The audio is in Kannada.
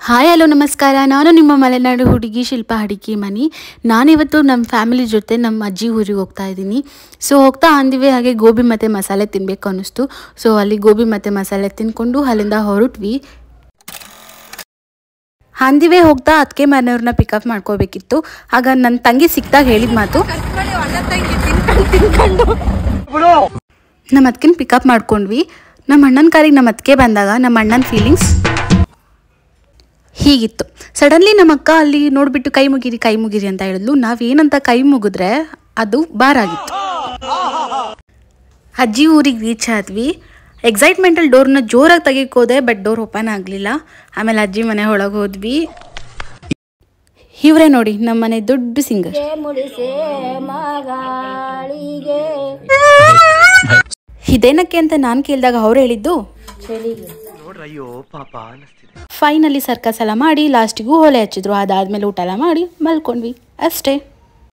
ಹಾಯ್ ಹಲೋ ನಮಸ್ಕಾರ. ನಾನು ನಿಮ್ಮ ಮಲೆನಾಡು ಹುಡುಗಿ ಶಿಲ್ಪಾ ಅಡಿಕಿಮನಿ. ನಾನಿವತ್ತು ನಮ್ಮ ಫ್ಯಾಮಿಲಿ ಜೊತೆ ನಮ್ಮ ಅಜ್ಜಿ ಊರಿಗೆ ಹೋಗ್ತಾ ಇದ್ದೀನಿ. ಸೊ ಹೋಗ್ತಾ ಅಂದಿವೆ ಹಾಗೆ ಗೋಬಿ ಮತ್ತು ಮಸಾಲೆ ತಿನ್ನಬೇಕು ಅನ್ನಿಸ್ತು. ಸೊ ಅಲ್ಲಿ ಗೋಬಿ ಮತ್ತು ಮಸಾಲೆ ತಿನ್ಕೊಂಡು ಅಲ್ಲಿಂದ ಹೊರಟ್ವಿ. ಅಂದಿವೆ ಹೋಗ್ತಾ ಅದಕ್ಕೆ ಮನೆಯವ್ರನ್ನ ಪಿಕಪ್ ಮಾಡ್ಕೋಬೇಕಿತ್ತು. ಆಗ ನನ್ನ ತಂಗಿ ಸಿಕ್ತಾಗ ಹೇಳಿದ ಮಾತು, ನಮ್ಮ ಅದಕ್ಕಿನ ಪಿಕಪ್ ಮಾಡ್ಕೊಂಡ್ವಿ. ನಮ್ಮ ಅಣ್ಣನ ಕಾರಿಗೆ ನಮ್ಮ ಅದಕ್ಕೆ ಬಂದಾಗ ನಮ್ಮ ಅಣ್ಣನ ಫೀಲಿಂಗ್ಸ್ ಹೀಗಿತ್ತು. ಸಡನ್ಲಿ ನಮ್ಮ ಅಕ್ಕ ಅಲ್ಲಿ ನೋಡಿಬಿಟ್ಟು ಕೈ ಮುಗಿರಿ ಅಂತ ಹೇಳಿದ್ಲು. ನಾವೇನಂತ ಕೈ ಮುಗಿದ್ರೆ ಅದು ಬಾರಾಗಿತ್ತು. ಅಜ್ಜಿ ಊರಿಗೆ ರೀಚ್ ಆದ್ವಿ. ಎಕ್ಸೈಟ್ಮೆಂಟಲ್ಲಿ ಡೋರ್ನ ಜೋರಾಗಿ ತೆಗಿಕೋದೆ, ಬಟ್ ಡೋರ್ ಓಪನ್ ಆಗಲಿಲ್ಲ. ಆಮೇಲೆ ಅಜ್ಜಿ ಮನೆ ಒಳಗೆ ಹೋದ್ವಿ. ಇವರೇ ನೋಡಿ ನಮ್ಮ ಮನೆ ದೊಡ್ಡ ಸಿಂಗರ್. ಇದೇನಕ್ಕೆ ಅಂತ ನಾನು ಕೇಳಿದಾಗ ಅವ್ರು ಹೇಳಿದ್ದು, ಫೈನಲಿ ಸರ್ಕಸ್ ಎಲ್ಲ ಮಾಡಿ ಲಾಸ್ಟಿಗೂ ಹೊಲೆ ಹಚ್ಚಿದ್ರು. ಅದಾದ್ಮೇಲೆ ಊಟ ಎಲ್ಲ ಮಾಡಿ ಮಲ್ಕೊಂಡ್ವಿ ಅಷ್ಟೇ.